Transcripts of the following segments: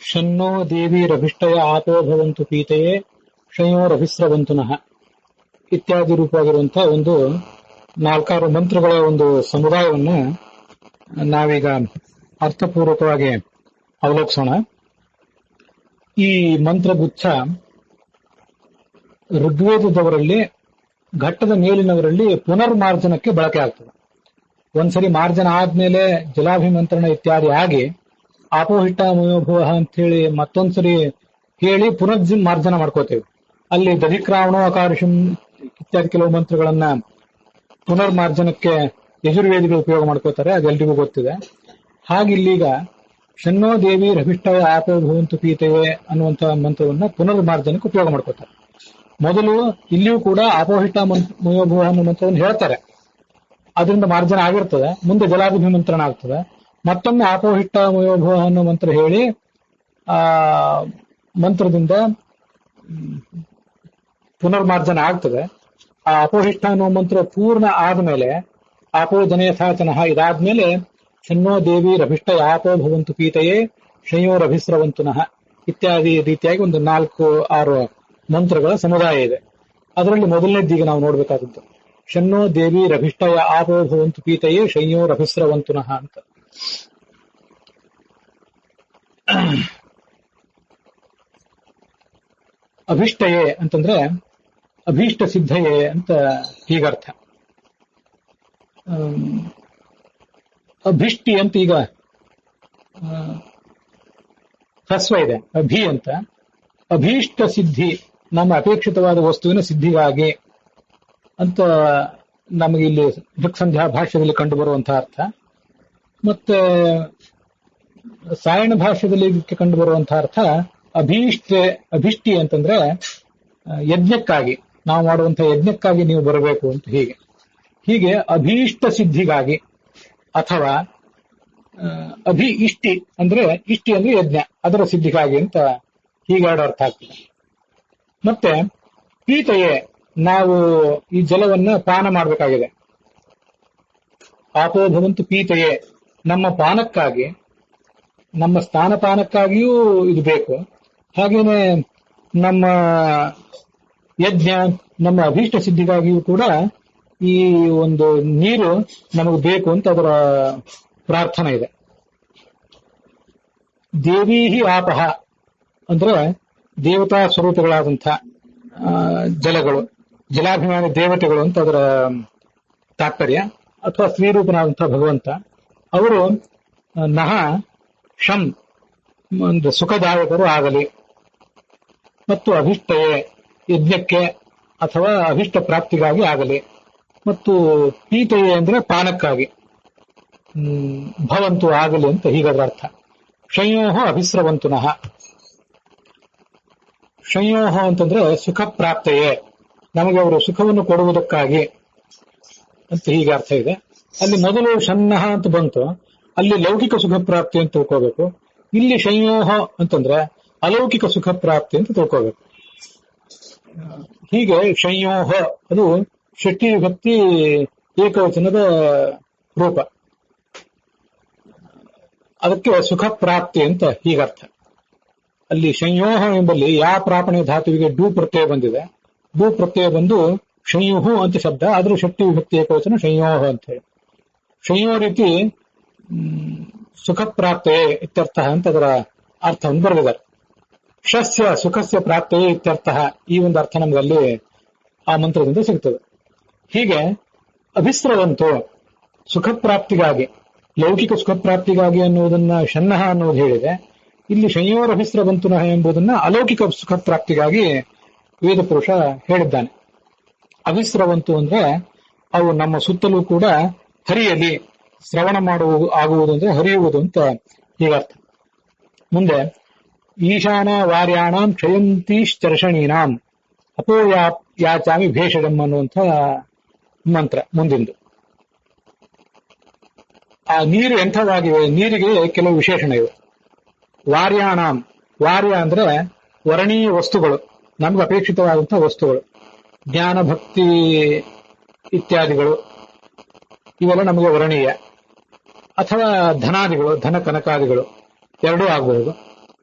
ಶನ್ನೋ ದೇವಿರಭಿಷ್ಟಯ ಆಪೋ ಭವಂತು ಪೀತೆಯೇ ಶಯೋರಭಿಸ್ರವಂತುನಃ ಇತ್ಯಾದಿ ರೂಪವಾಗಿರುವಂತಹ ಒಂದು 4 ಮಂತ್ರಗಳ ಒಂದು ಸಮುದಾಯವನ್ನ ನಾವೀಗ ಅರ್ಥಪೂರ್ವಕವಾಗಿ ಅವಲೋಕಿಸೋಣ. ಈ ಮಂತ್ರಗುಚ್ಛ ಋಗ್ವೇದದವರಲ್ಲಿ ಘಟ್ಟದ ಮೇಲಿನವರಲ್ಲಿ ಪುನರ್ಮಾರ್ಜನಕ್ಕೆ ಬಳಕೆ ಆಗ್ತದೆ. ಒಂದ್ಸರಿ ಮಾರ್ಜನ ಆದ್ಮೇಲೆ ಜಲಾಭಿಮಂತ್ರಣ ಇತ್ಯಾದಿ ಆಗಿ ಆಪೋಹಿಟ್ಟ ಮಯೋಭುವ ಅಂತ ಹೇಳಿ ಮತ್ತೊಂದ್ಸರಿ ಹೇಳಿ ಮಾರ್ಜನ ಮಾಡ್ಕೋತೇವೆ. ಅಲ್ಲಿ ದಧಿಕ್ರಾವಣೋ ಅಕಾರುಷಂ ಇತ್ಯಾದಿ ಕೆಲವು ಮಂತ್ರಗಳನ್ನ ಪುನರ್ಮಾರ್ಜನಕ್ಕೆ ಯಜುರ್ವೇದಿಗಳು ಉಪಯೋಗ ಮಾಡ್ಕೋತಾರೆ, ಅದೆಲ್ರಿಗೂ ಗೊತ್ತಿದೆ. ಹಾಗಿಲ್ಲೀಗ ಶನ್ನೋ ದೇವಿ ರಭಿಷ್ಟಯ ಆಪೋ ಭವಂತು ಪೀತೆಯೇ ಅನ್ನುವಂತಹ ಮಂತ್ರವನ್ನ ಪುನರ್ಮಾರ್ಜನಕ್ಕೆ ಉಪಯೋಗ ಮಾಡ್ಕೋತಾರೆ. ಮೊದಲು ಇಲ್ಲಿಯೂ ಕೂಡ ಆಪೋಹಿಟ್ಟ ಮಯೋಭುವ ಅನ್ನೋ ಮಂತ್ರವನ್ನು ಹೇಳ್ತಾರೆ, ಅದರಿಂದ ಮಾರ್ಜನ ಆಗಿರ್ತದೆ. ಮುಂದೆ ಜಲಾಭಿಮಂತ್ರಣ ಆಗ್ತದೆ. ಮತ್ತೊಮ್ಮೆ ಆಪೋಹಿಟ್ಟ ಮಯೋಭುವ ಅನ್ನೋ ಮಂತ್ರ ಹೇಳಿ ಆ ಮಂತ್ರದಿಂದ ಪುನರ್ಮಾರ್ಜನ ಆಗ್ತದೆ. ಆ ಅಪೋಹಿಷ್ಠ ಅನ್ನೋ ಮಂತ್ರ ಪೂರ್ಣ ಆದ್ಮೇಲೆ ಆಪೋ ಜನಯಥಾಚನಃ ಇದಾದ್ಮೇಲೆ ಶನ್ನೋ ದೇವಿ ರಭಿಷ್ಟ ಆಪೋ ಭವಂತು ಪೀತೆಯೇ ಶಯೋರಭಿಸ್ರವಂತುನಃ ಇತ್ಯಾದಿ ರೀತಿಯಾಗಿ ಒಂದು 4-6 ಮಂತ್ರಗಳ ಸಮುದಾಯ ಇದೆ. ಅದರಲ್ಲಿ ಮೊದಲನೇದೀಗ ನಾವು ನೋಡ್ಬೇಕಾದದ್ದು ಶನ್ನೋ ದೇವಿ ರಭಿಷ್ಟಯ ಆಪೋ ಭವಂತು ಪೀತೆಯೇ ಶಯೋರಭಿಸ್ರವಂತುನಃ ಅಂತ. ಅಭಿಷ್ಟಯೇ ಅಂತಂದ್ರೆ ಅಭೀಷ್ಟ ಸಿದ್ಧಯೇ ಅಂತ ಹೀಗರ್ಥ. ಅಭಿಷ್ಟಿ ಅಂತ ಈಗ ಹ್ರಸ್ವ ಇದೆ, ಅಭಿ ಅಂತ. ಅಭೀಷ್ಟ ಸಿದ್ಧಿ, ನಮ್ಮ ಅಪೇಕ್ಷಿತವಾದ ವಸ್ತುವಿನ ಸಿದ್ಧಿಗಾಗಿ ಅಂತ ನಮಗೆ ಇಲ್ಲಿ ದೃಕ್ಸಂಧ್ಯಾ ಭಾಷ್ಯದಲ್ಲಿ ಕಂಡು ಬರುವಂತಹ ಅರ್ಥ. ಮತ್ತೆ ಸಾಯಣ ಭಾಷ್ಯದಲ್ಲಿ ಕಂಡು ಬರುವಂತಹ ಅರ್ಥ ಅಭಿಷ್ಟಿ ಅಂತಂದ್ರೆ ಯಜ್ಞಕ್ಕಾಗಿ, ನಾವು ಮಾಡುವಂತಹ ಯಜ್ಞಕ್ಕಾಗಿ ನೀವು ಬರಬೇಕು ಅಂತ. ಹೀಗೆ ಅಭೀಷ್ಟ ಸಿದ್ಧಿಗಾಗಿ ಅಥವಾ ಇಷ್ಟಿ ಅಂದ್ರೆ ಯಜ್ಞ, ಅದರ ಸಿದ್ಧಿಗಾಗಿ ಅಂತ ಹೀಗಾಡ ಅರ್ಥ ಆಗ್ತದೆ. ಮತ್ತೆ ಪೀತೆಯೇ, ನಾವು ಈ ಜಲವನ್ನ ಪಾನ ಮಾಡಬೇಕಾಗಿದೆ. ಆಪೋ ಭವಂತು ಪೀತೆಯೇ, ನಮ್ಮ ಪಾನಕ್ಕಾಗಿ, ನಮ್ಮ ಸ್ಥಾನಪಾನಕ್ಕಾಗಿಯೂ ಇದು ಬೇಕು. ಹಾಗೇನೆ ನಮ್ಮ ಯಜ್ಞ, ನಮ್ಮ ಅಭೀಷ್ಟ ಸಿದ್ಧಿಗಾಗಿಯೂ ಕೂಡ ಈ ಒಂದು ನೀರು ನಮಗೆ ಬೇಕು ಅಂತ ಅದರ ಪ್ರಾರ್ಥನೆ ಇದೆ. ದೇವೀಹಿ ಆಪಹ ಅಂದ್ರೆ ದೇವತಾ ಸ್ವರೂಪಗಳಾದಂಥ ಜಲಗಳು, ಜಲಾಭಿಮಾನಿ ದೇವತೆಗಳು ಅಂತ ಅದರ ತಾತ್ಪರ್ಯ. ಅಥವಾ ಸ್ತ್ರೀರೂಪನಾದಂತಹ ಭಗವಂತ ಅವರು ನಹ ಶಂ ಒಂದು ಸುಖದಾಯಕರು ಆಗಲಿ. ಮತ್ತು ಅಭಿಷ್ಟಯೇ, ಯಜ್ಞಕ್ಕೆ ಅಥವಾ ಅಭಿಷ್ಟ ಪ್ರಾಪ್ತಿಗಾಗಿ ಆಗಲಿ. ಮತ್ತು ಪೀತೆಯೇ ಅಂದ್ರೆ ಪಾನಕ್ಕಾಗಿ ಭವಂತು ಆಗಲಿ ಅಂತ ಹೀಗದ್ರ ಅರ್ಥ. ಶಂಯೋಹ ಅಭಿಸ್ರವಂತುನಃ, ಶಂಯೋಹ ಅಂತಂದ್ರೆ ಸುಖ ಪ್ರಾಪ್ತೆಯೇ, ನಮಗೆ ಅವರು ಸುಖವನ್ನು ಕೊಡುವುದಕ್ಕಾಗಿ ಅಂತ ಹೀಗೆ ಅರ್ಥ ಇದೆ. ಅಲ್ಲಿ ಮೊದಲು ಶನ್ನಹ ಅಂತ ಬಂತು, ಅಲ್ಲಿ ಲೌಕಿಕ ಸುಖ ಪ್ರಾಪ್ತಿ ಅಂತ ತಿಳ್ಕೋಬೇಕು. ಇಲ್ಲಿ ಶಂಯೋಹ ಅಂತಂದ್ರೆ ಅಲೌಕಿಕ ಸುಖ ಪ್ರಾಪ್ತಿ ಅಂತ ತಿಳ್ಕೋಬೇಕು. ಹೀಗೆ ಶಂಯೋಹ ಅದು ಷಷ್ಠಿ ವಿಭಕ್ತಿ ಏಕವಚನದ ರೂಪ, ಅದಕ್ಕೆ ಸುಖ ಪ್ರಾಪ್ತಿ ಅಂತ ಹೀಗರ್ಥ. ಅಲ್ಲಿ ಸಂಯೋಹ ಎಂಬಲ್ಲಿ ಯಾ ಪ್ರಾಪಣೆ ಧಾತುವಿಗೆ ಡೂ ಪ್ರತ್ಯಯ ಬಂದಿದೆ. ಡೂ ಪ್ರತ್ಯಯ ಬಂದು ಸಂಯುಹು ಅಂತ ಶಬ್ದ, ಆದ್ರೂ ಷಷ್ಠಿ ವಿಭಕ್ತಿ ಏಕವಚನ ಸಂಯೋಹ ಅಂತ ಹೇಳಿ. ಸಂಯೋ ರೀತಿ ಸುಖ ಪ್ರಾಪ್ತಯೇ ಇತ್ಯರ್ಥ ಅಂತ ಅದರ ಅರ್ಥವನ್ನು ಬರೆದಿದ್ದಾರೆ. ಶಸ್ಯ ಸುಖಸ್ಯ ಪ್ರಾಪ್ತಯೇ ಇತ್ಯರ್ಥ, ಈ ಒಂದು ಅರ್ಥ ನಮಗಲ್ಲಿ ಆ ಮಂತ್ರದಿಂದ ಸಿಗ್ತದೆ. ಹೀಗೆ ಅಭಿಸ್ರವಂತು, ಸುಖ ಪ್ರಾಪ್ತಿಗಾಗಿ, ಲೌಕಿಕ ಸುಖ ಪ್ರಾಪ್ತಿಗಾಗಿ ಅನ್ನುವುದನ್ನ ಶನ್ನಹ ಅನ್ನೋದು ಹೇಳಿದೆ. ಇಲ್ಲಿ ಶಂಯೋರ ಅಭಿಸ್ರವಂತುನಃ ಎಂಬುದನ್ನ ಅಲೌಕಿಕ ಸುಖ ಪ್ರಾಪ್ತಿಗಾಗಿ ವೇದ ಪುರುಷ ಹೇಳಿದ್ದಾನೆ. ಅಭಿಸ್ರವಂತು ಅಂದ್ರೆ ಅವು ನಮ್ಮ ಸುತ್ತಲೂ ಕೂಡ ಹರಿಯಲಿ, ಶ್ರವಣ ಆಗುವುದು ಅಂದ್ರೆ ಹರಿಯುವುದು ಅಂತ ಹೀಗರ್ಥ. ಮುಂದೆ ಈಶಾನ ವಾರ್ಯಾಣಾಂ ಕ್ಷಯಂತೀಶ್ಚರ್ಷಣೀನಾಂ ಅಪೋ ಯಾಚಾಮಿ ಭೇಷಜಂ ಅನ್ನುವಂಥ ಮಂತ್ರ ಮುಂದಿಂದು. ಆ ನೀರು ಎಂಥವಾಗಿವೆ, ನೀರಿಗೆ ಕೆಲವು ವಿಶೇಷಣ ಇವೆ. ವಾರ್ಯಾಣಾಂ, ವಾರ್ಯ ಅಂದ್ರೆ ವರ್ಣೀಯ ವಸ್ತುಗಳು, ನಮ್ಗೆ ಅಪೇಕ್ಷಿತವಾದಂತಹ ವಸ್ತುಗಳು, ಜ್ಞಾನ ಭಕ್ತಿ ಇತ್ಯಾದಿಗಳು, ಇವೆಲ್ಲ ನಮಗೆ ವರ್ಣೀಯ. ಅಥವಾ ಧನಾದಿಗಳು, ಧನ ಕನಕಾದಿಗಳು ಎರಡೂ ಆಗಬಹುದು.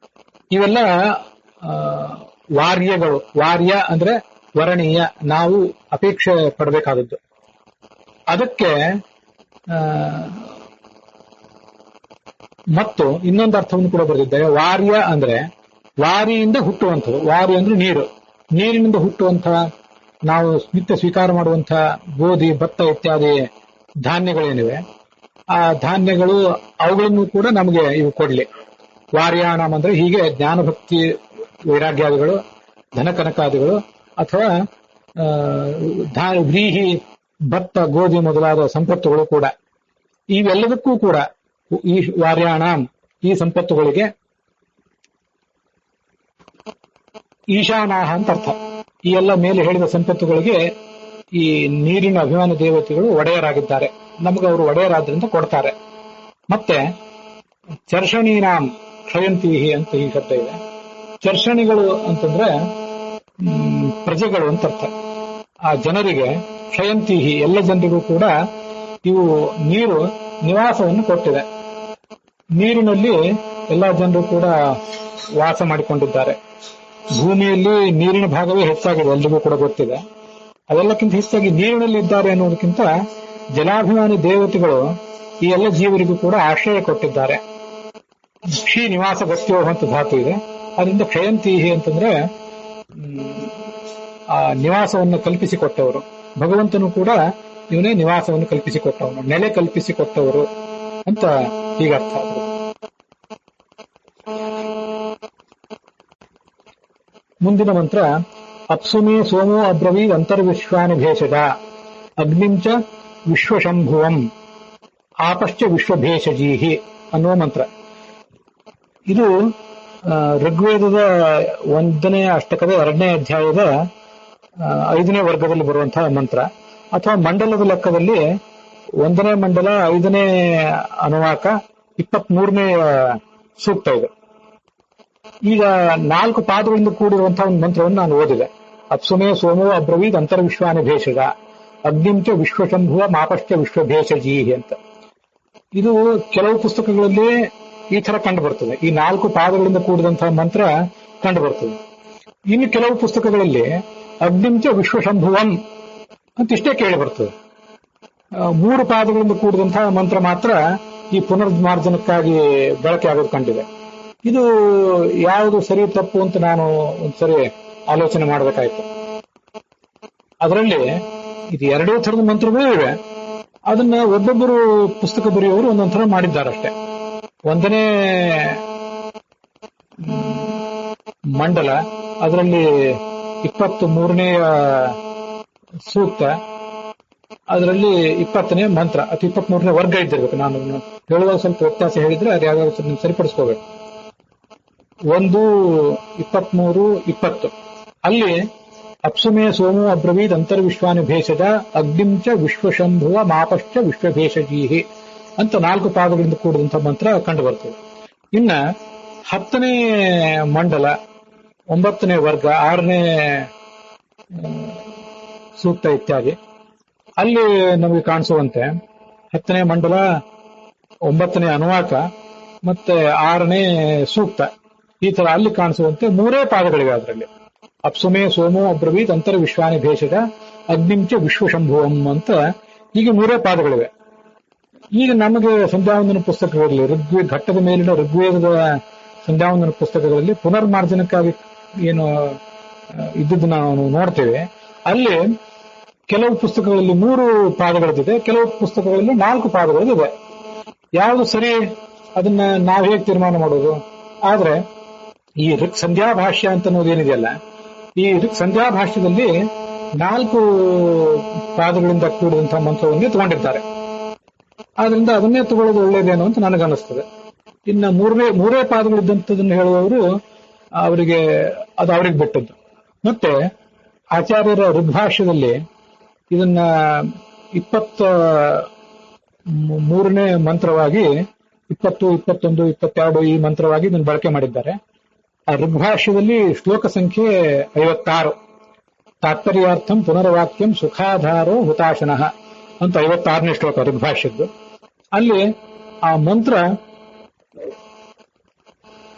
ಇವೆಲ್ಲ ವಾರ್ಯಗಳು. ವಾರ್ಯ ಅಂದ್ರೆ ವರಣೀಯ, ನಾವು ಅಪೇಕ್ಷೆ ಪಡಬೇಕಾದದ್ದು. ಅದಕ್ಕೆ ಮತ್ತು ಇನ್ನೊಂದು ಅರ್ಥವನ್ನು ಕೂಡ ಬರೆದಿದ್ದಾರೆ. ವಾರ್ಯ ಅಂದ್ರೆ ವಾರಿಯಿಂದ ಹುಟ್ಟುವಂಥದ್ದು. ವಾರಿ ಅಂದ್ರೆ ನೀರು, ನೀರಿನಿಂದ ಹುಟ್ಟುವಂತಹ ನಾವು ನಿತ್ಯ ಸ್ವೀಕಾರ ಮಾಡುವಂತಹ ಗೋಧಿ, ಭತ್ತ ಇತ್ಯಾದಿ ಧಾನ್ಯಗಳೇನಿವೆ, ಆ ಧಾನ್ಯಗಳು ಅವುಗಳನ್ನು ಕೂಡ ನಮಗೆ ಇವು ಕೊಡ್ಲಿ. ವಾರ್ಯಾಣಂ ಅಂದ್ರೆ ಹೀಗೆ ಜ್ಞಾನಭಕ್ತಿ ವೈರಾಗ್ಯಾದಿಗಳು, ಧನಕನಕಾದಿಗಳು ಅಥವಾ ವ್ರೀಹಿ, ಭತ್ತ, ಗೋಧಿ ಮೊದಲಾದ ಸಂಪತ್ತುಗಳು ಕೂಡ, ಇವೆಲ್ಲದಕ್ಕೂ ಕೂಡ ಈ ವಾರ್ಯಾಣಂ ಈ ಸಂಪತ್ತುಗಳಿಗೆ ಈಶಾನಾಹ ಅಂತ ಅರ್ಥ. ಈ ಎಲ್ಲ ಮೇಲೆ ಹೇಳಿದ ಸಂಪತ್ತುಗಳಿಗೆ ಈ ನೀರಿನ ಅಭಿಮಾನಿ ದೇವತೆಗಳು ಒಡೆಯರಾಗಿದ್ದಾರೆ. ನಮಗೆ ಅವರು ಒಡೆಯರಾದ್ರಿಂದ ಕೊಡ್ತಾರೆ. ಮತ್ತೆ ಚರ್ಷಣೀನಾಂ ಕ್ಷಯಂತೀಹಿ ಅಂತ ಈ ಶಬ್ದ ಇದೆ. ಚರ್ಷಣಿಗಳು ಅಂತಂದ್ರೆ ಪ್ರಜೆಗಳು ಅಂತ ಅರ್ಥ. ಆ ಜನರಿಗೆ ಕ್ಷಯಂತೀಹಿ ಎಲ್ಲ ಜನರಿಗೂ ಕೂಡ ಇವು ನೀರು ನಿವಾಸವನ್ನು ಕೊಟ್ಟಿದೆ. ನೀರಿನಲ್ಲಿ ಎಲ್ಲ ಜನರು ಕೂಡ ವಾಸ ಮಾಡಿಕೊಂಡಿದ್ದಾರೆ. ಭೂಮಿಯಲ್ಲಿ ನೀರಿನ ಭಾಗವೇ ಹೆಚ್ಚಾಗಿದೆ, ಎಲ್ರಿಗೂ ಕೂಡ ಗೊತ್ತಿದೆ. ಅದೆಲ್ಲಕ್ಕಿಂತ ಹೆಚ್ಚಾಗಿ ನೀರಿನಲ್ಲಿ ಇದ್ದಾರೆ ಅನ್ನೋದಕ್ಕಿಂತ ಜಲಾಭಿಮಾನಿ ದೇವತೆಗಳು ಈ ಎಲ್ಲ ಜೀವರಿಗೂ ಕೂಡ ಆಶ್ರಯ ಕೊಟ್ಟಿದ್ದಾರೆ. ಕ್ಷಿ ನಿವಾಸ ಗತ್ಯೋಹ ಅಂತ ಧಾತು ಇದೆ. ಅದರಿಂದ ಕ್ಷಯಂತೀಹಿ ಅಂತಂದ್ರೆ ಆ ನಿವಾಸವನ್ನು ಕಲ್ಪಿಸಿಕೊಟ್ಟವರು. ಭಗವಂತನು ಕೂಡ ಇವನೇ ನಿವಾಸವನ್ನು ಕಲ್ಪಿಸಿಕೊಟ್ಟವನು, ನೆಲೆ ಕಲ್ಪಿಸಿಕೊಟ್ಟವರು ಅಂತ ಹೀಗರ್ಥ. ಮುಂದಿನ ಮಂತ್ರ ಅಪ್ಸುಮೇ ಸೋಮೋ ಅಬ್ರವೀದ್ ಅಂತರ್ವಿಶ್ವಾನಿ ಭೇಷಜ ಅಗ್ನಿಂಚ ವಿಶ್ವಶಂಭುವಂ ಆಪಶ್ಚ ವಿಶ್ವಭೇಷಜೀಹಿ ಅನ್ನುವ ಮಂತ್ರ. ಇದು ಋಗ್ವೇದದ 1ನೇ ಅಷ್ಟಕದ 2ನೇ ಅಧ್ಯಾಯದ 5ನೇ ವರ್ಗದಲ್ಲಿ ಬರುವಂತಹ ಮಂತ್ರ. ಅಥವಾ ಮಂಡಲದ ಲೆಕ್ಕದಲ್ಲಿ 1ನೇ ಮಂಡಲ 5ನೇ ಅನುವಾಕ 23ನೇ ಸೂಕ್ತ ಇದೆ. ಈಗ 4 ಪಾದಗಳಿಂದ ಕೂಡಿರುವಂತಹ ಒಂದು ಮಂತ್ರವನ್ನು ನಾನು ಓದಿದೆ. ಅಪ್ಸುಮೇ ಸೋಮೋ ಅಬ್ರವೀದ್ ಅಂತರ್ವಿಶ್ವಾನಿ ಭೇಷಜ ಅಗ್ನಿಂಚ ವಿಶ್ವಶಂಭುವ ಮಾಪಶ್ಚ ವಿಶ್ವಭೇಷಜೀಹಿ ಅಂತ. ಇದು ಕೆಲವು ಪುಸ್ತಕಗಳಲ್ಲಿ ಈ ತರ ಕಂಡು ಬರ್ತದೆ. ಈ 4 ಪಾದಗಳಿಂದ ಕೂಡಿದಂತಹ ಮಂತ್ರ ಕಂಡು ಬರ್ತದೆ. ಇನ್ನು ಕೆಲವು ಪುಸ್ತಕಗಳಲ್ಲಿ ಅಗ್ನಿಂಚ ವಿಶ್ವಶಂಭುವಂ ಅಂತ ಇಷ್ಟೇ ಕೇಳಿ ಬರ್ತದೆ. 3 ಪಾದಗಳಿಂದ ಕೂಡಿದಂತಹ ಮಂತ್ರ ಮಾತ್ರ ಈ ಪುನರ್ಮಾರ್ಜನಕ್ಕಾಗಿ ಬಳಕೆ ಆಗೋದು ಕಂಡಿದೆ. ಇದು ಯಾವುದು ಸರಿ ತಪ್ಪು ಅಂತ ನಾನು ಒಂದ್ಸರಿ ಆಲೋಚನೆ ಮಾಡಬೇಕಾಯ್ತು. ಅದರಲ್ಲಿ ಇದು 2 ಥರದ ಮಂತ್ರಗಳೂ ಇವೆ. ಅದನ್ನ ಒಬ್ಬೊಬ್ಬರು ಪುಸ್ತಕ ಬರೆಯುವವರು ಒಂದೊಂದ್ ಥರ ಮಾಡಿದ್ದಾರಷ್ಟೇ. 1ನೇ ಮಂಡಲ ಅದರಲ್ಲಿ 23ನೇ ಸೂಕ್ತ, ಅದರಲ್ಲಿ 20ನೇ ಮಂತ್ರ ಅಥವಾ 23ನೇ ವರ್ಗ ಇದ್ದಿರ್ಬೇಕು. ನಾನು ಹೇಳುವಾಗ ಸ್ವಲ್ಪ ವ್ಯತ್ಯಾಸ ಹೇಳಿದ್ರೆ ಅದು ಯಾವ್ದಾದ್ರು ಸರಿಪಡಿಸ್ಕೋಬೇಕು. 1, 23, 20 ಅಲ್ಲಿ ಅಪ್ಸುಮೇ ಸೋಮೋ ಅಬ್ರವೀದ್ ಅಂತರ್ವಿಶ್ವಾನಿ ಭೇಷಜ ಅಗ್ನಿಂಚ ವಿಶ್ವಶಂಭುವ ಮಾಪಶ್ಚ ವಿಶ್ವಭೇಷಜೀಹಿ ಅಂತ 4 ಪಾದಗಳಿಂದ ಕೂಡಿದಂತಹ ಮಂತ್ರ ಕಂಡು ಬರ್ತದೆ. ಇನ್ನ 10ನೇ ಮಂಡಲ 9ನೇ ವರ್ಗ 6ನೇ ಸೂಕ್ತ ಇತ್ಯಾದಿ ಅಲ್ಲಿ ನಮಗೆ ಕಾಣಿಸುವಂತೆ 10ನೇ ಮಂಡಲ 9ನೇ ಅನುವಾಕ ಮತ್ತೆ 6ನೇ ಸೂಕ್ತ ಈ ತರ ಅಲ್ಲಿ ಕಾಣಿಸುವಂತೆ 3 ಪಾದಗಳಿವೆ. ಅದರಲ್ಲಿ ಅಪ್ಸುಮೇ ಸೋಮೋ ಅಬ್ರವೀದ್ ಅಂತರ್ವಿಶ್ವಾನಿ ಭೇಷಜ ಅಗ್ನಿಂಚ ವಿಶ್ವಶಂಭುವಂ ಅಂತ ಹೀಗೆ 3 ಪಾದಗಳಿವೆ. ಈಗ ನಮಗೆ ಸಂಧ್ಯಾವಂದನ ಪುಸ್ತಕಗಳಲ್ಲಿ ಘಟ್ಟದ ಮೇಲಿನ ಋಗ್ವೇದದ ಸಂಧ್ಯಾವಂದನ ಪುಸ್ತಕಗಳಲ್ಲಿ ಪುನರ್ಮಾರ್ಜನಕ್ಕಾಗಿ ಏನು ಇದ್ದದ್ದು ನಾವು ನೋಡ್ತೇವೆ. ಅಲ್ಲಿ ಕೆಲವು ಪುಸ್ತಕಗಳಲ್ಲಿ 3 ಪಾದಗಳಿದೆ, ಕೆಲವು ಪುಸ್ತಕಗಳಲ್ಲಿ 4 ಪಾದಗಳಿದೆ. ಯಾವುದು ಸರಿ ಅದನ್ನ ನಾವು ಹೇಗೆ ತೀರ್ಮಾನ ಮಾಡೋದು? ಆದ್ರೆ ಈ ಋಕ್ ಸಂಧ್ಯಾ ಭಾಷ್ಯ ಅಂತ ಅನ್ನೋದೇನಿದೆಯಲ್ಲ, ಈ ಋಕ್ ಸಂಧ್ಯಾ ಭಾಷ್ಯದಲ್ಲಿ 4 ಪಾದಗಳಿಂದ ಕೂಡಿದಂತಹ ಮಂತ್ರವನ್ನೇ ತಗೊಂಡಿದ್ದಾರೆ. ಆದ್ರಿಂದ ಅದನ್ನೇ ತಗೊಳ್ಳೋದು ಒಳ್ಳೇದೇನೋ ಅಂತ ನನಗನ್ನಿಸ್ತದೆ. ಇನ್ನು 3 ಪಾದಗಳಿದ್ದಂಥದನ್ನು ಹೇಳುವವರು ಅವರಿಗೆ ಅದು ಅವ್ರಿಗೆ ಬಿಟ್ಟದ್ದು. ಮತ್ತೆ ಆಚಾರ್ಯರ ಋಗ್ಭಾಷ್ಯದಲ್ಲಿ ಇದನ್ನ 23ನೇ ಮಂತ್ರವಾಗಿ 20, 21, 22 ಈ ಮಂತ್ರವಾಗಿ ಇದನ್ನು ಬಳಕೆ ಮಾಡಿದ್ದಾರೆ. ಆ ಋಗ್ಭಾಷ್ಯದಲ್ಲಿ ಶ್ಲೋಕ ಸಂಖ್ಯೆ 56 ತಾತ್ಪರ್ಯಾರ್ಥಂ ಪುನರ್ವಾಕ್ಯಂ ಸುಖಾಧಾರೋ ಹುತಾಶನಃ ಅಂತ 56ನೇ ಶ್ಲೋಕ ಋಗ್ಭಾಷ್ಯದ್ದು. ಅಲ್ಲಿ ಆ ಮಂತ್ರ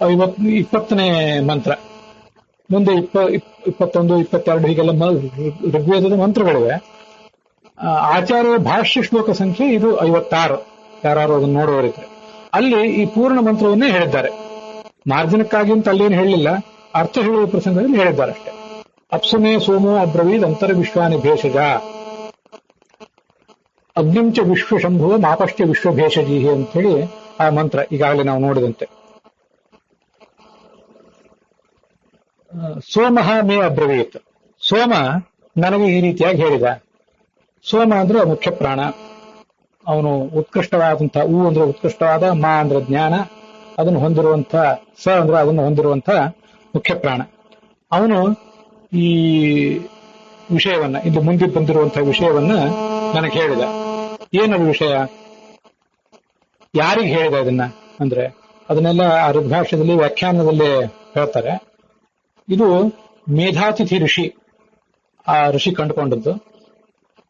20ನೇ ಮಂತ್ರ. ಮುಂದೆ 21, 22 ಹೀಗೆಲ್ಲ ಋಗ್ವೇದದ ಮಂತ್ರಗಳಿವೆ. ಆಚಾರ್ಯ ಭಾಷ್ಯ ಶ್ಲೋಕ ಸಂಖ್ಯೆ ಇದು 56. ಯಾರು ಅದನ್ನು ನೋಡುವವರಿದ್ರೆ ಅಲ್ಲಿ ಈ ಪೂರ್ಣ ಮಂತ್ರವನ್ನೇ ಹೇಳಿದ್ದಾರೆ. ಮಾರ್ಜನಕ್ಕಾಗಿ ಅಂತ ಅಲ್ಲೇನು ಹೇಳಲಿಲ್ಲ, ಅರ್ಥ ಹೇಳುವ ಪ್ರಸಂಗದಲ್ಲಿ ಹೇಳಿದ್ದಾರೆ ಅಷ್ಟೇ. ಅಪ್ಸುಮೇ ಸೋಮೋ ಅಬ್ರವೀದ್ ಅಂತರ ವಿಶ್ವಾನಿ ಭೇಷಜ ಅಗ್ನಿಂಚ ವಿಶ್ವಶಂಭುವ ಮಾಪಶ್ಚ ವಿಶ್ವಭೇಷಜೀಹಿ ಅಂತ ಹೇಳಿ ಆ ಮಂತ್ರ ಈಗಾಗಲೇ ನಾವು ನೋಡಿದಂತೆ. ಸೋಮಃ ಮೇ ಅಬ್ರವೀತ್, ಸೋಮ ನನಗೆ ಈ ರೀತಿಯಾಗಿ ಹೇಳಿದ. ಸೋಮ ಅಂದ್ರೆ ಮುಖ್ಯ ಪ್ರಾಣ, ಅವನು ಉತ್ಕೃಷ್ಟವಾದಂತಹ, ಉ ಅಂದ್ರೆ ಉತ್ಕೃಷ್ಟವಾದ, ಮಾ ಅಂದ್ರೆ ಜ್ಞಾನ, ಅದನ್ನು ಹೊಂದಿರುವಂತ, ಸ ಅಂದ್ರೆ ಅದನ್ನು ಹೊಂದಿರುವಂತ ಮುಖ್ಯ ಪ್ರಾಣ. ಅವನು ಈ ವಿಷಯವನ್ನ, ಇಲ್ಲಿ ಮುಂದೆ ಬಂದಿರುವಂತಹ ವಿಷಯವನ್ನ ನನಗೆ ಹೇಳಿದ. ಏನದು ವಿಷಯ, ಯಾರಿಗೆ ಹೇಳಿದ ಅದನ್ನ ಅಂದ್ರೆ ಅದನ್ನೆಲ್ಲ ಆ ಋಗ್ಭಾಷ್ಯದಲ್ಲಿ ವ್ಯಾಖ್ಯಾನದಲ್ಲಿ ಹೇಳ್ತಾರೆ. ಇದು ಮೇಧಾತಿಥಿ ಋಷಿ, ಆ ಋಷಿ ಕಂಡುಕೊಂಡದ್ದು.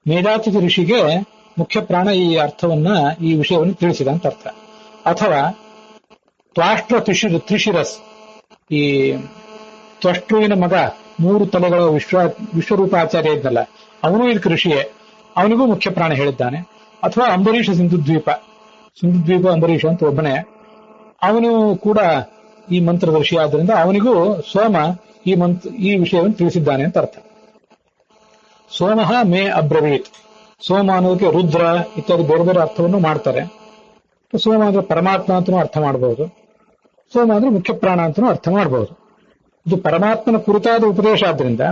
ಮೇಧಾತಿಥಿ ಋಷಿಗೆ ಮುಖ್ಯ ಪ್ರಾಣ ಈ ಅರ್ಥವನ್ನ, ಈ ವಿಷಯವನ್ನು ತಿಳಿಸಿದ ಅಂತ ಅರ್ಥ. ಅಥವಾ ತ್ವಾಷ್ಟ್ರ ತ್ರಿಶಿರಸ್, ಈ ತ್ವಷ್ಟೃವಿನ ಮಗ, 3 ತಲೆಗಳ ವಿಶ್ವರೂಪಾಚಾರ್ಯ ಇದ್ದಲ್ಲ, ಅವನು ಇದಕ್ಕೆ ಋಷಿಯೇ, ಅವನಿಗೂ ಮುಖ್ಯ ಪ್ರಾಣ ಹೇಳಿದ್ದಾನೆ. ಅಥವಾ ಅಂಬರೀಷ ಸಿಂಧುದ್ವೀಪ ಅಂಬರೀಷ ಅಂತ ಒಬ್ಬನೇ, ಅವನು ಕೂಡ ಈ ಮಂತ್ರದ ಋಷಿ ಆದ್ದರಿಂದ ಅವನಿಗೂ ಸೋಮ ಈ ವಿಷಯವನ್ನು ತಿಳಿಸಿದ್ದಾನೆ ಅಂತ ಅರ್ಥ. ಸೋಮಃ ಮೇ ಅಬ್ರವೀತ್, ಸೋಮ ಅನ್ನೋದಕ್ಕೆ ರುದ್ರ ಇತ್ಯಾದಿ ಬೇರೆ ಬೇರೆ ಅರ್ಥವನ್ನು ಮಾಡ್ತಾರೆ. ಸೋಮ ಅಂದ್ರೆ ಪರಮಾತ್ಮ ಅಂತನೂ ಅರ್ಥ ಮಾಡಬಹುದು, ಸೋಮ ಅಂದ್ರೆ ಮುಖ್ಯ ಪ್ರಾಣ ಅಂತನೂ ಅರ್ಥ ಮಾಡಬಹುದು. ಇದು ಪರಮಾತ್ಮನ ಕುರಿತಾದ ಉಪದೇಶ ಆದ್ರಿಂದ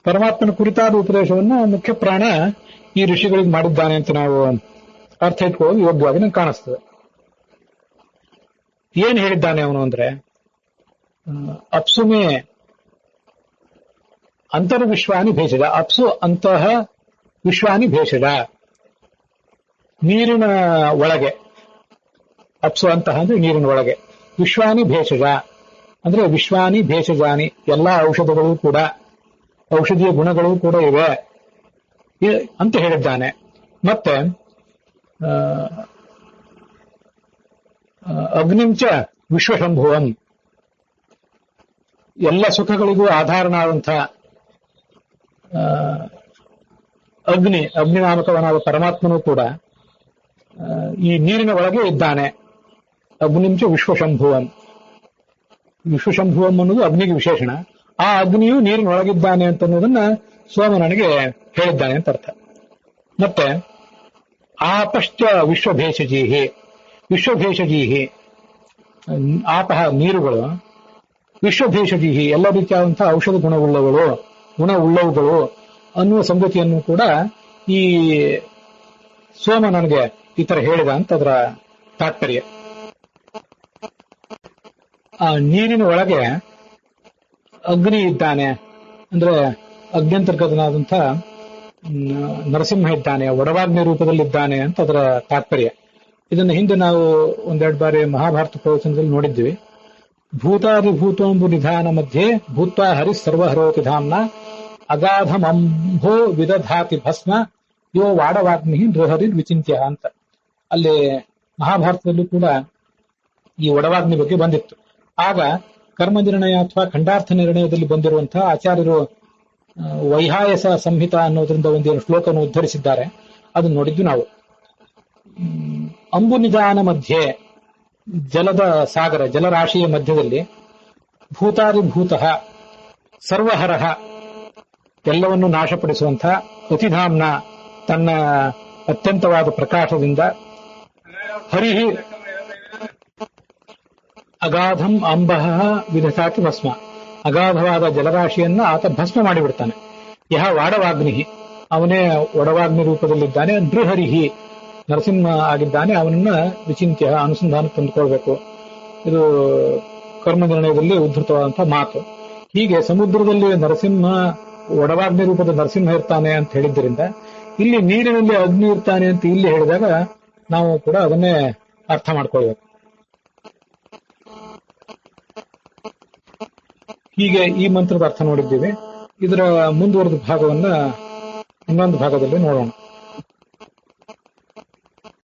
ಪರಮಾತ್ಮನ ಕುರಿತಾದ ಉಪದೇಶವನ್ನ ಮುಖ್ಯ ಪ್ರಾಣ ಈ ಋಷಿಗಳಿಗೆ ಮಾಡಿದ್ದಾನೆ ಅಂತ ನಾವು ಅರ್ಥ ಇಟ್ಕೊಳ್ಳೋದು ಯೋಗ್ಯವಾಗಿ ನಂಗೆ ಕಾಣಿಸ್ತದೆ. ಏನ್ ಹೇಳಿದ್ದಾನೆ ಅವನು ಅಂದ್ರೆ, ಅಪ್ಸುಮೇ ಅಂತರ್ ವಿಶ್ವಾನಿ ಭೇಷಜ, ಅಪ್ಸು ಅಂತಹ ವಿಶ್ವಾನಿ ಭೇಷಜ, ನೀರಿನ ಒಳಗೆ, ಅಪ್ಸು ಅಂತಹ ಅಂದ್ರೆ ನೀರಿನ ಒಳಗೆ, ವಿಶ್ವಾನಿ ಭೇಷಜ ಅಂದ್ರೆ ವಿಶ್ವಾನಿ ಭೇಷಜಾನಿ, ಎಲ್ಲಾ ಔಷಧಗಳು ಕೂಡ, ಔಷಧೀಯ ಗುಣಗಳು ಕೂಡ ಇವೆ ಅಂತ ಹೇಳಿದ್ದಾನೆ. ಮತ್ತೆ ಅಗ್ನಿಂಚ ವಿಶ್ವಶಂಭುವಂ, ಎಲ್ಲ ಸುಖಗಳಿಗೂ ಆಧಾರನಾದಂತಹ ಅಗ್ನಿನಾಮಕವನಾದ ಪರಮಾತ್ಮನೂ ಕೂಡ ಈ ನೀರಿನ ಒಳಗೆ ಇದ್ದಾನೆ. ಅಗ್ನಿಂಚ ವಿಶ್ವಶಂಭುವಂ, ವಿಶ್ವಶಂಭುವಂ ಅನ್ನೋದು ಅಗ್ನಿಗೆ ವಿಶೇಷಣ. ಆ ಅಗ್ನಿಯು ನೀರಿನ ಒಳಗಿದ್ದಾನೆ ಅಂತ ಅನ್ನೋದನ್ನ ಸೋಮ ನನಗೆ ಹೇಳಿದ್ದಾನೆ ಅಂತ ಅರ್ಥ. ಮತ್ತೆ ಆಪಶ್ಚ ವಿಶ್ವಭೇಷಜೀಹಿ, ವಿಶ್ವಭೇಷಜೀಹಿ ಆಪಹ ನೀರುಗಳು, ವಿಶ್ವಭೇಷಜೀಹಿ ಎಲ್ಲ ರೀತಿಯಾದಂತಹ ಔಷಧ ಗುಣವುಳ್ಳವುಗಳು ಅನ್ನುವ ಸಂಗತಿಯನ್ನು ಕೂಡ ಈ ಸೋಮ ನನಗೆ ಈ ತರ ಹೇಳಿದ ಅಂತ ಅದರ ತಾತ್ಪರ್ಯ. ಆ ನೀರಿನ ಒಳಗೆ ಅಗ್ನಿ ಇದ್ದಾನೆ ಅಂದ್ರೆ ಅಗ್ನ್ಯಂತರ್ಗತನಾದಂಥ ನರಸಿಂಹ ಇದ್ದಾನೆ, ಒಡವಾಗ್ನಿ ರೂಪದಲ್ಲಿದ್ದಾನೆ ಅಂತ ಅದರ ತಾತ್ಪರ್ಯ. ಇದನ್ನು ಹಿಂದೆ ನಾವು ಒಂದೆರಡು ಬಾರಿ ಮಹಾಭಾರತ ಪ್ರವಚನದಲ್ಲಿ ನೋಡಿದ್ವಿ. ಭೂತಾದಿಭೂತೋಂಬು ನಿಧಾನ ಮಧ್ಯೆ ಭೂತ್ವ ಹರಿ ಸರ್ವಹರೋತಿ ಧಾಮ್ನ ಅಗಾಧಮಂಭೋ ವಿದಧಾತಿ ಭಸ್ಮ ಯೋ ವಾಡವಾಗ್ನಿ ನೃಹರಿ ವಿಚಿಂತ್ಯ ಅಂತ. ಅಲ್ಲಿ ಮಹಾಭಾರತದಲ್ಲೂ ಕೂಡ ಈ ಒಡವಾಗ್ನಿ ಬಗ್ಗೆ ಬಂದಿತ್ತು. ಆಗ ಕರ್ಮ ನಿರ್ಣಯ ಅಥವಾ ಖಂಡಾರ್ಥ ನಿರ್ಣಯದಲ್ಲಿ ಬಂದಿರುವಂತಹ ಆಚಾರ್ಯರು ವೈಹಾಯಸ ಸಂಹಿತ ಅನ್ನೋದ್ರಿಂದ ಒಂದೇನು ಶ್ಲೋಕವನ್ನು ಉದ್ಧರಿಸಿದ್ದಾರೆ, ಅದನ್ನು ನೋಡಿದ್ದು ನಾವು. ಅಂಬು ನಿಧಾನ ಮಧ್ಯೆ, ಜಲದ ಸಾಗರ, ಜಲರಾಶಿಯ ಮಧ್ಯದಲ್ಲಿ ಭೂತಾದಿಭೂತ ಸರ್ವಹರಹ ಎಲ್ಲವನ್ನು ನಾಶಪಡಿಸುವಂತಹ ಅತಿಧಾಮ್ನ ತನ್ನ ಅತ್ಯಂತವಾದ ಪ್ರಕಾಶದಿಂದ ಹರಿಹಿ ಅಗಾಧಂ ಅಂಬಃ ವಿಧಸಾತಿ ಭಸ್ಮ, ಅಗಾಧವಾದ ಜಲರಾಶಿಯನ್ನ ಆತ ಭಸ್ಮ ಮಾಡಿಬಿಡ್ತಾನೆ. ಯಹ ವಾಡವಾಗ್ನಿ, ಅವನೇ ಒಡವಾಗ್ನಿ ರೂಪದಲ್ಲಿದ್ದಾನೆ. ನೃಹರಿಹಿ ನರಸಿಂಹ ಆಗಿದ್ದಾನೆ, ಅವನನ್ನ ವಿಚಿಂತ್ಯ ಅನುಸಂಧಾನ ತಂದುಕೊಳ್ಬೇಕು. ಇದು ಕರ್ಮ ನಿರ್ಣಯದಲ್ಲಿ ಉದ್ಧೃತವಾದಂತಹ ಮಾತು. ಹೀಗೆ ಸಮುದ್ರದಲ್ಲಿ ನರಸಿಂಹ, ಒಡವಾಗ್ನಿ ರೂಪದ ನರಸಿಂಹ ಇರ್ತಾನೆ ಅಂತ ಹೇಳಿದ್ದರಿಂದ ಇಲ್ಲಿ ನೀರಿನಲ್ಲಿ ಅಗ್ನಿ ಇರ್ತಾನೆ ಅಂತ ಇಲ್ಲಿ ಹೇಳಿದಾಗ ನಾವು ಕೂಡ ಅದನ್ನೇ ಅರ್ಥ ಮಾಡ್ಕೊಳ್ಬೇಕು. ಹೀಗೆ ಈ ಮಂತ್ರದ ಅರ್ಥ ನೋಡಿದ್ದೀವಿ. ಇದರ ಮುಂದುವರೆದ ಭಾಗವನ್ನ ಇನ್ನೊಂದು ಭಾಗದಲ್ಲಿ ನೋಡೋಣ.